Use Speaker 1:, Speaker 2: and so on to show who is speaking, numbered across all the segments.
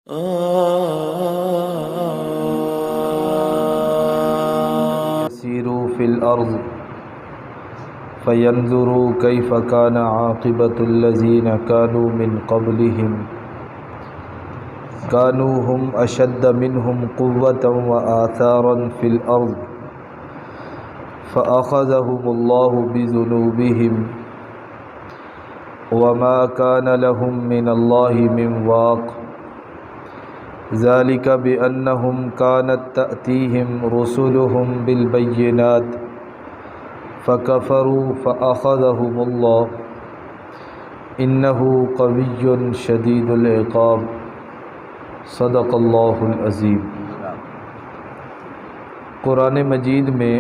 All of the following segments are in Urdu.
Speaker 1: يسيروا في الأرض فينظروا كيف كان عاقبة الذين كانوا من قبلهم كانوا هم أشد منهم قوة وآثارا في الأرض فأخذهم الله بذنوبهم وما كان لهم من الله من واق ذلك بأنهم كانت تأتيهم رسلهم بالبينات فكفروا فأخذهم الله إنه قوي شديد العقاب صدق اللہ العظیم۔ قرآن مجید میں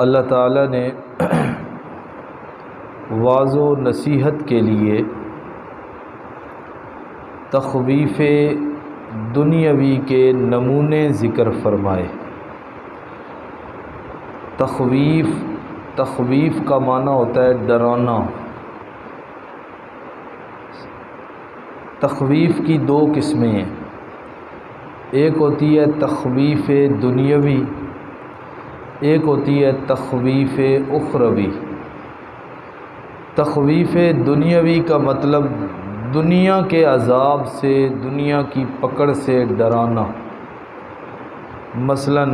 Speaker 1: اللہ تعالیٰ نے واعظ و نصیحت کے لیے تخویف دنیاوی کے نمونے ذکر فرمائے۔ تخویف کا معنی ہوتا ہے ڈرانا۔ تخویف کی دو قسمیں ہیں، ایک ہوتی ہے تخویف دنیاوی، ایک ہوتی ہے تخویف اخروی۔ تخویف دنیاوی کا مطلب دنیا کے عذاب سے، دنیا کی پکڑ سے ڈرانا۔ مثلا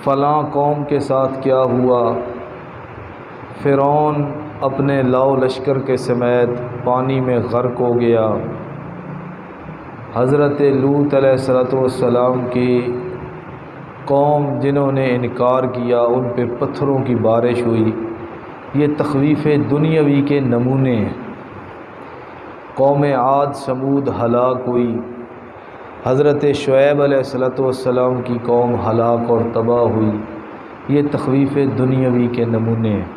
Speaker 1: فلاں قوم کے ساتھ کیا ہوا، فرعون اپنے لاؤ لشکر کے سمیت پانی میں غرق ہو گیا، حضرت لوط علیہ السلام کی قوم جنہوں نے انکار کیا ان پہ پتھروں کی بارش ہوئی۔ یہ تخویف دنیاوی کے نمونے ہیں۔ قوم عاد سمود ہلاک ہوئی، حضرت شعیب علیہ السلام کی قوم ہلاک اور تباہ ہوئی۔ یہ تخویف دنیاوی کے نمونے ہیں۔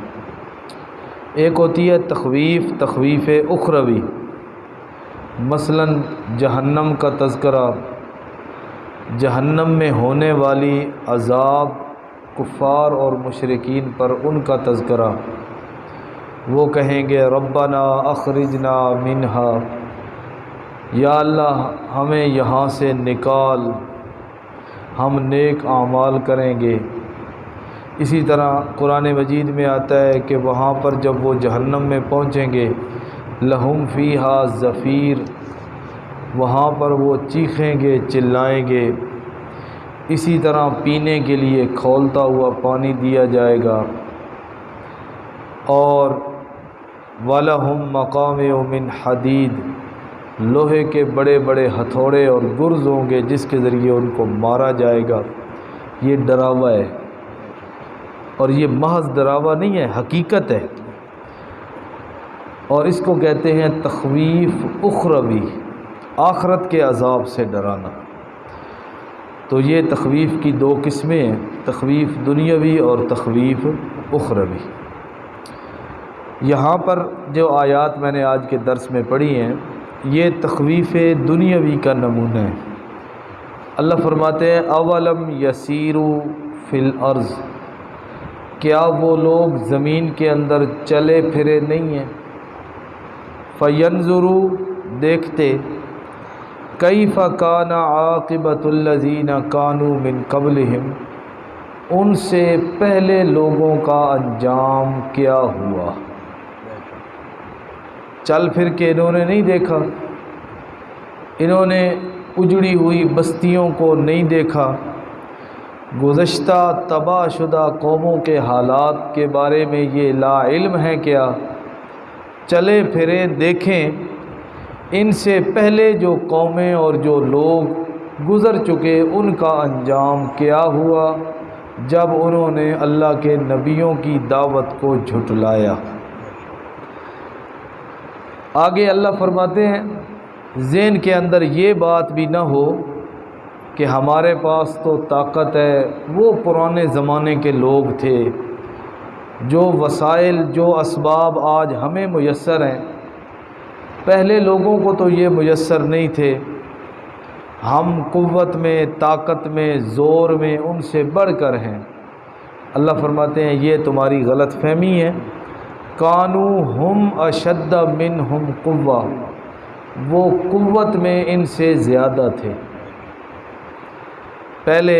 Speaker 1: ایک ہوتی ہے تخویف اخروی، مثلا جہنم کا تذکرہ، جہنم میں ہونے والی عذاب کفار اور مشرکین پر ان کا تذکرہ۔ وہ کہیں گے ربنا اخرجنا منہا، یا اللہ ہمیں یہاں سے نکال، ہم نیک اعمال کریں گے۔ اسی طرح قرآن مجید میں آتا ہے کہ وہاں پر جب وہ جہنم میں پہنچیں گے لہم فیہا زفیر، وہاں پر وہ چیخیں گے، چلائیں گے۔ اسی طرح پینے کے لیے کھولتا ہوا پانی دیا جائے گا، اور وَلَهُمْ مَقَامِعُ مِنْ حَدِيدٍ، لوہے کے بڑے بڑے ہتھوڑے اور گرز ہوں گے جس کے ذریعے ان کو مارا جائے گا۔ یہ ڈراوا ہے، اور یہ محض ڈراوا نہیں ہے، حقیقت ہے، اور اس کو کہتے ہیں تخویف اخروی، آخرت کے عذاب سے ڈرانا۔ تو یہ تخویف کی دو قسمیں ہیں، تخویف دنیاوی اور تخویف اخروی۔ یہاں پر جو آیات میں نے آج کے درس میں پڑھی ہیں یہ تخویف دنیاوی کا نمونہ ہے۔ اللہ فرماتے ہیں اولم یسیروا فی الارض، کیا وہ لوگ زمین کے اندر چلے پھرے نہیں ہیں؟ فینظروا، دیکھتے، کیف کان عاقبۃ الذین کانوا من قبلہم، ان سے پہلے لوگوں کا انجام کیا ہوا۔ چل پھر کے انہوں نے نہیں دیکھا، انہوں نے اجڑی ہوئی بستیوں کو نہیں دیکھا، گزشتہ تباہ شدہ قوموں کے حالات کے بارے میں یہ لا علم ہے کیا؟ چلے پھریں، دیکھیں ان سے پہلے جو قومیں اور جو لوگ گزر چکے ان کا انجام کیا ہوا جب انہوں نے اللہ کے نبیوں کی دعوت کو جھٹلایا۔ آگے اللہ فرماتے ہیں ذہن کے اندر یہ بات بھی نہ ہو کہ ہمارے پاس تو طاقت ہے، وہ پرانے زمانے کے لوگ تھے، جو وسائل جو اسباب آج ہمیں میسر ہیں پہلے لوگوں کو تو یہ میسر نہیں تھے۔ ہم قوت میں، طاقت میں، زور میں ان سے بڑھ کر ہیں۔ اللہ فرماتے ہیں یہ تمہاری غلط فہمی ہے۔ کانوا ہم اشد منہم قوہ، وہ قوت میں ان سے زیادہ تھے۔ پہلے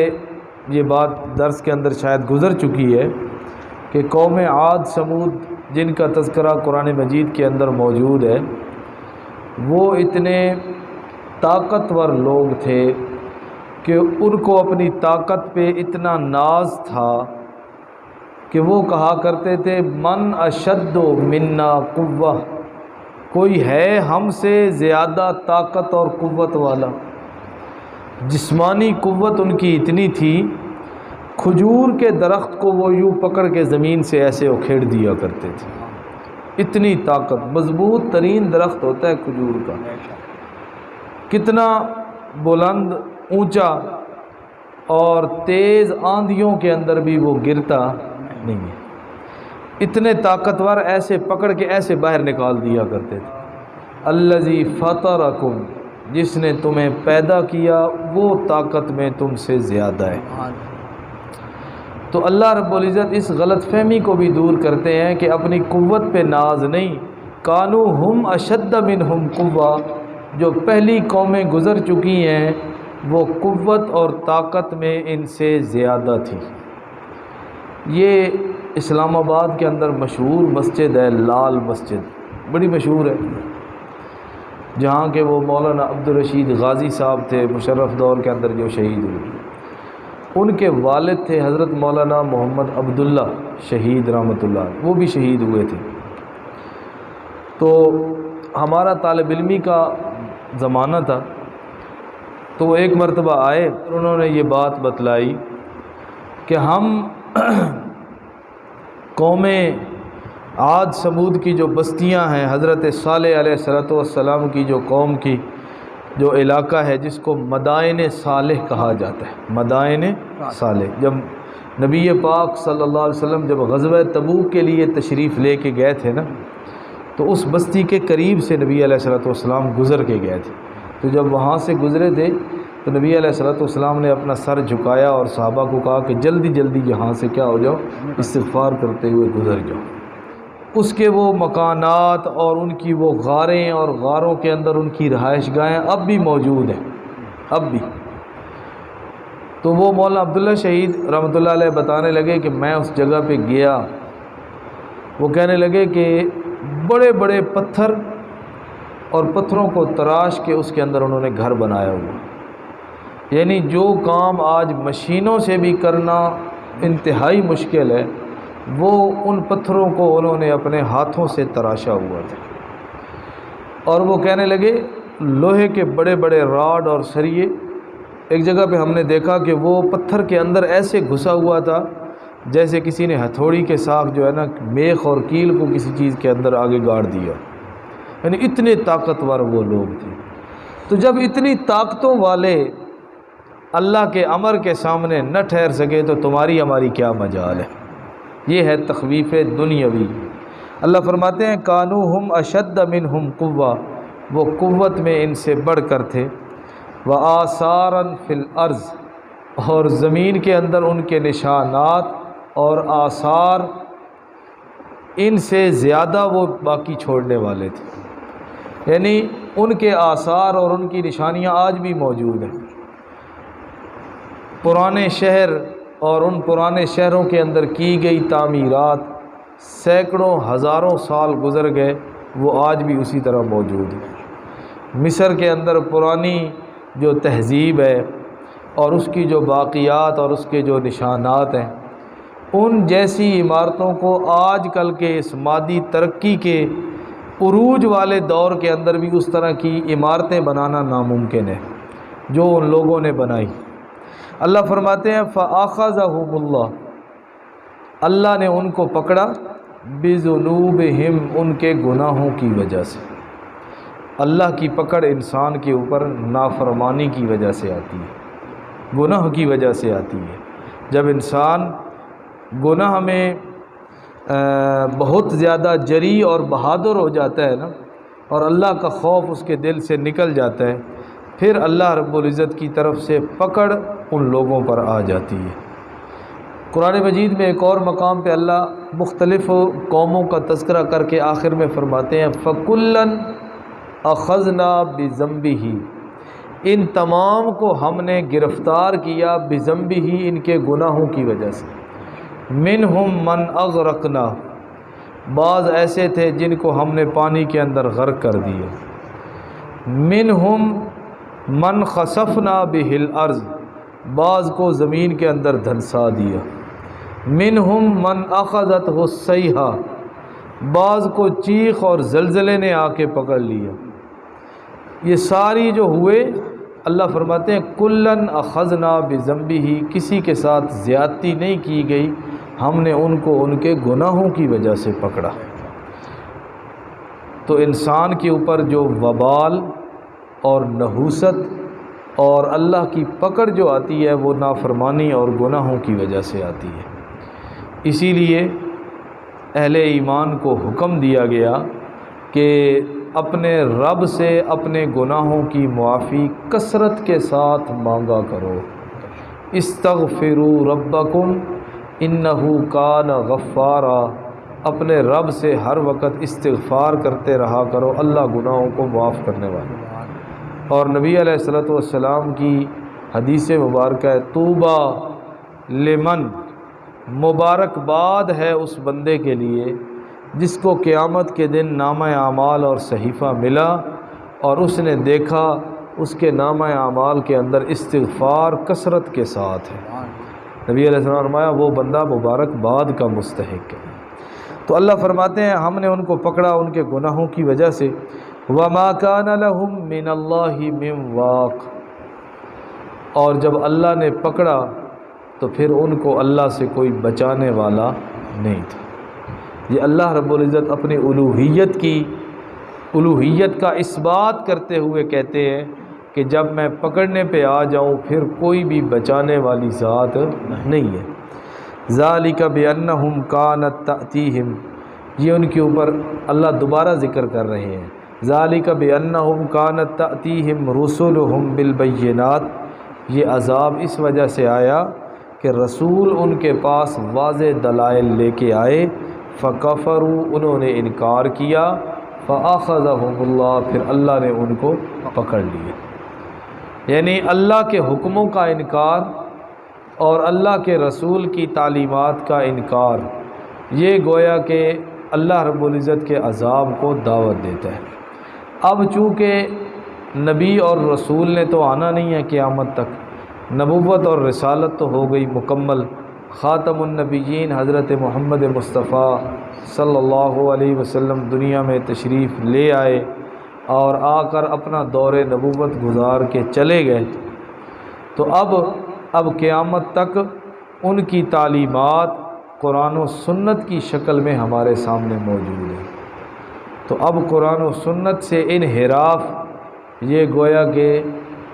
Speaker 1: یہ بات درس کے اندر شاید گزر چکی ہے کہ قوم عاد سمود جن کا تذکرہ قرآن مجید کے اندر موجود ہے، وہ اتنے طاقتور لوگ تھے کہ ان کو اپنی طاقت پہ اتنا ناز تھا کہ وہ کہا کرتے تھے من اشد منا قوہ، کوئی ہے ہم سے زیادہ طاقت اور قوت والا۔ جسمانی قوت ان کی اتنی تھی، کھجور کے درخت کو وہ یوں پکڑ کے زمین سے ایسے اکھیڑ دیا کرتے تھے، اتنی طاقت۔ مضبوط ترین درخت ہوتا ہے کھجور کا، کتنا بلند اونچا، اور تیز آندھیوں کے اندر بھی وہ گرتا نہیں ہے، اتنے طاقتور، ایسے پکڑ کے ایسے باہر نکال دیا کرتے تھے۔ الذی فطرکم، جس نے تمہیں پیدا کیا وہ طاقت میں تم سے زیادہ ہے۔ تو اللہ رب العزت اس غلط فہمی کو بھی دور کرتے ہیں کہ اپنی قوت پہ ناز نہیں، کانو ہم اشد منہم قوہ، جو پہلی قومیں گزر چکی ہیں وہ قوت اور طاقت میں ان سے زیادہ تھی۔ یہ اسلام آباد کے اندر مشہور مسجد ہے، لال مسجد، بڑی مشہور ہے، جہاں کے وہ مولانا عبدالرشید غازی صاحب تھے، مشرف دور کے اندر جو شہید ہوئے۔ ان کے والد تھے حضرت مولانا محمد عبداللہ شہید رحمۃ اللہ، وہ بھی شہید ہوئے تھے۔ تو ہمارا طالب علمی کا زمانہ تھا، تو وہ ایک مرتبہ آئے اور انہوں نے یہ بات بتلائی کہ ہم قوم عاد سمود کی جو بستیاں ہیں، حضرت صالح علیہ والسلام کی جو قوم کی جو علاقہ ہے جس کو مدائن صالح کہا جاتا ہے، مدائن صالح، جب نبی پاک صلی اللہ علیہ وسلم جب غزوہ تبوک کے لیے تشریف لے کے گئے تھے نا، تو اس بستی کے قریب سے نبی علیہ والسلام گزر کے گئے تھے۔ تو جب وہاں سے گزرے تھے تو نبی علیہ والسلام نے اپنا سر جھکایا اور صحابہ کو کہا کہ جلدی جلدی یہاں سے کیا ہو جاؤ، استغفار کرتے ہوئے گزر جاؤ۔ اس کے وہ مکانات اور ان کی وہ غاریں اور غاروں کے اندر ان کی رہائش گاہیں اب بھی موجود ہیں، اب بھی۔ تو وہ مولانا عبداللہ شہید رحمۃ اللہ علیہ بتانے لگے کہ میں اس جگہ پہ گیا، وہ کہنے لگے کہ بڑے بڑے پتھر اور پتھروں کو تراش کے اس کے اندر انہوں نے گھر بنایا ہوا، یعنی جو کام آج مشینوں سے بھی کرنا انتہائی مشکل ہے، وہ ان پتھروں کو انہوں نے اپنے ہاتھوں سے تراشا ہوا تھا۔ اور وہ کہنے لگے لوہے کے بڑے بڑے راڈ اور سریے، ایک جگہ پہ ہم نے دیکھا کہ وہ پتھر کے اندر ایسے گھسا ہوا تھا جیسے کسی نے ہتھوڑی کے ساتھ جو ہے نا میخ اور کیل کو کسی چیز کے اندر آگے گاڑ دیا، یعنی اتنے طاقتور وہ لوگ تھے۔ تو جب اتنی طاقتوں والے اللہ کے امر کے سامنے نہ ٹھہر سکے تو تمہاری ہماری کیا مجال ہے؟ یہ ہے تخویف دنیاوی۔ اللہ فرماتے ہیں کانو ہم اشد منہم قوہ، وہ قوت میں ان سے بڑھ کر تھے، وآثارا فی الارض، اور زمین کے اندر ان کے نشانات اور آثار ان سے زیادہ وہ باقی چھوڑنے والے تھے، یعنی ان کے آثار اور ان کی نشانیاں آج بھی موجود ہیں۔ پرانے شہر اور ان پرانے شہروں کے اندر کی گئی تعمیرات سینکڑوں ہزاروں سال گزر گئے، وہ آج بھی اسی طرح موجود ہے۔ مصر کے اندر پرانی جو تہذیب ہے اور اس کی جو باقیات اور اس کے جو نشانات ہیں، ان جیسی عمارتوں کو آج کل کے اس مادی ترقی کے عروج والے دور کے اندر بھی اس طرح کی عمارتیں بنانا ناممکن ہے جو ان لوگوں نے بنائی۔ اللہ فرماتے ہیں فَأَخَذَهُمُ اللَّهُ، اللہ نے ان کو پکڑا، بِذُنُوبِهِمْ، ان کے گناہوں کی وجہ سے۔ اللہ کی پکڑ انسان کے اوپر نافرمانی کی وجہ سے آتی ہے، گناہ کی وجہ سے آتی ہے۔ جب انسان گناہ میں بہت زیادہ جری اور بہادر ہو جاتا ہے نا، اور اللہ کا خوف اس کے دل سے نکل جاتا ہے، پھر اللہ رب العزت کی طرف سے پکڑ ان لوگوں پر آ جاتی ہے۔ قرآن مجید میں ایک اور مقام پہ اللہ مختلف قوموں کا تذکرہ کر کے آخر میں فرماتے ہیں فَكُلًّا اخذنا بذنبہ، ان تمام کو ہم نے گرفتار کیا بذنبہ، ان کے گناہوں کی وجہ سے۔ منہم من اغرقنا، بعض ایسے تھے جن کو ہم نے پانی کے اندر غرق کر دیا۔ منہم من خسفنا بہ الارض، بعض کو زمین کے اندر دھنسا دیا۔ منہم من اخذتہ الصیحہ، بعض کو چیخ اور زلزلے نے آ کے پکڑ لیا۔ یہ ساری جو ہوئے، اللہ فرماتے ہیں کلن اخذنا بذنبہ، کسی کے ساتھ زیادتی نہیں کی گئی، ہم نے ان کو ان کے گناہوں کی وجہ سے پکڑا۔ تو انسان کے اوپر جو وبال اور نحوست اور اللہ کی پکڑ جو آتی ہے وہ نافرمانی اور گناہوں کی وجہ سے آتی ہے۔ اسی لیے اہل ایمان کو حکم دیا گیا کہ اپنے رب سے اپنے گناہوں کی معافی کثرت کے ساتھ مانگا کرو۔ استغفروا ربکم انہ کان غفارا، اپنے رب سے ہر وقت استغفار کرتے رہا کرو، اللہ گناہوں کو معاف کرنے والا۔ اور نبی علیہ الصلوۃ والسلام کی حدیث مبارکہ ہے طوبیٰ لمن، مبارکباد ہے اس بندے کے لیے جس کو قیامت کے دن نامہ اعمال اور صحیفہ ملا اور اس نے دیکھا اس کے نامہ اعمال کے اندر استغفار کثرت کے ساتھ ہے۔ نبی علیہ السلام نے فرمایا وہ بندہ مبارکباد کا مستحق ہے۔ تو اللہ فرماتے ہیں ہم نے ان کو پکڑا ان کے گناہوں کی وجہ سے۔ وَمَا كَانَ لَهُم مِّنَ اللَّهِ مِن وَاقٍ، اور جب اللہ نے پکڑا تو پھر ان کو اللہ سے کوئی بچانے والا نہیں تھا۔ یہ اللہ رب العزت اپنی الوہیت کا اثبات کرتے ہوئے کہتے ہیں کہ جب میں پکڑنے پہ آ جاؤں پھر کوئی بھی بچانے والی ذات نہیں ہے۔ ذَلِكَ بِأَنَّهُمْ كَانَتْ تَأْتِيهِمْ، یہ ان کے اوپر اللہ دوبارہ ذکر کر رہے ہیں۔ ذَلِكَ بِأَنَّهُمْ كَانَتْ تَأْتِيهِمْ رُسُلُهُمْ بِالْبَيِّنَاتِ، یہ عذاب اس وجہ سے آیا کہ رسول ان کے پاس واضح دلائل لے کے آئے، فَكَفَرُوا، انہوں نے انکار کیا، فَأَخَذَهُمُ اللَّهُ، پھر اللہ نے ان کو پکڑ لیا۔ یعنی اللہ کے حکموں کا انکار اور اللہ کے رسول کی تعلیمات کا انکار، یہ گویا کہ اللہ رب العزت کے عذاب کو دعوت دیتا ہے۔ اب چونکہ نبی اور رسول نے تو آنا نہیں ہے قیامت تک، نبوت اور رسالت تو ہو گئی مکمل، خاتم النبیین حضرت محمد مصطفیٰ صلی اللہ علیہ وسلم دنیا میں تشریف لے آئے اور آ کر اپنا دور نبوت گزار کے چلے گئے۔ تو اب قیامت تک ان کی تعلیمات قرآن و سنت کی شکل میں ہمارے سامنے موجود ہے۔ تو اب قرآن و سنت سے انحراف، یہ گویا کہ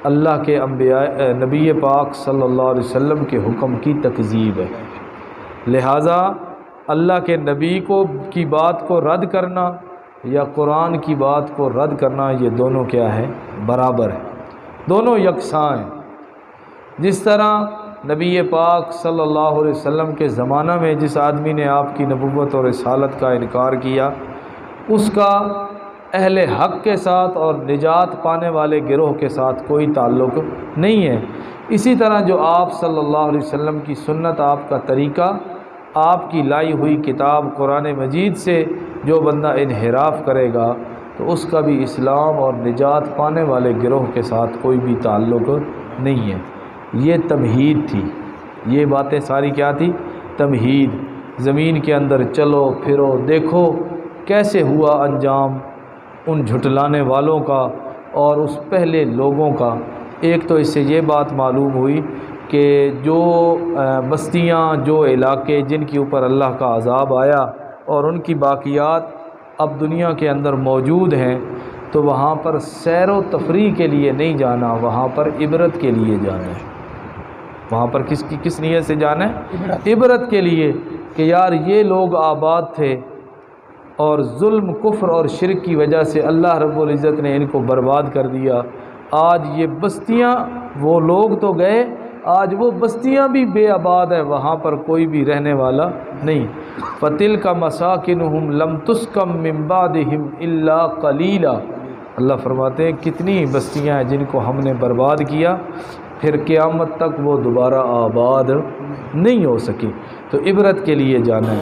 Speaker 1: اللہ کے انبیاء نبی پاک صلی اللہ علیہ وسلم کے حکم کی تکذیب ہے۔ لہٰذا اللہ کے نبی کی بات کو رد کرنا یا قرآن کی بات کو رد کرنا، یہ دونوں کیا ہے؟ برابر ہے، دونوں یکساں ہیں۔ جس طرح نبی پاک صلی اللہ علیہ وسلم کے زمانہ میں جس آدمی نے آپ کی نبوت اور رسالت کا انکار کیا، اس کا اہل حق کے ساتھ اور نجات پانے والے گروہ کے ساتھ کوئی تعلق نہیں ہے۔ اسی طرح جو آپ صلی اللہ علیہ وسلم کی سنت، آپ کا طریقہ، آپ کی لائی ہوئی کتاب قرآن مجید سے جو بندہ انحراف کرے گا تو اس کا بھی اسلام اور نجات پانے والے گروہ کے ساتھ کوئی بھی تعلق نہیں ہے۔ یہ تمہید تھی، یہ باتیں ساری کیا تھی؟ تمہید۔ زمین کے اندر چلو پھرو، دیکھو کیسے ہوا انجام ان جھٹلانے والوں کا اور اس پہلے لوگوں کا۔ ایک تو اس سے یہ بات معلوم ہوئی کہ جو بستیاں، جو علاقے جن کے اوپر اللہ کا عذاب آیا اور ان کی باقیات اب دنیا کے اندر موجود ہیں، تو وہاں پر سیر و تفریح کے لیے نہیں جانا، وہاں پر عبرت کے لیے جانا ہے۔ وہاں پر کس نیت سے جانا ہے؟ عبرت کے لیے، کہ یار یہ لوگ آباد تھے اور ظلم، کفر اور شرک کی وجہ سے اللہ رب العزت نے ان کو برباد کر دیا۔ آج یہ بستیاں، وہ لوگ تو گئے، آج وہ بستیاں بھی بے آباد ہیں، وہاں پر کوئی بھی رہنے والا نہیں۔ فَتِلْكَ مَسَاكِنُهُمْ لَمْ تُسْكَنْ مِنْ بَعْدِهِمْ إِلَّا قَلِيلًا، اللہ فرماتے ہیں کتنی بستیاں ہیں جن کو ہم نے برباد کیا، پھر قیامت تک وہ دوبارہ آباد نہیں ہو سکی۔ تو عبرت کے لیے جانا ہے۔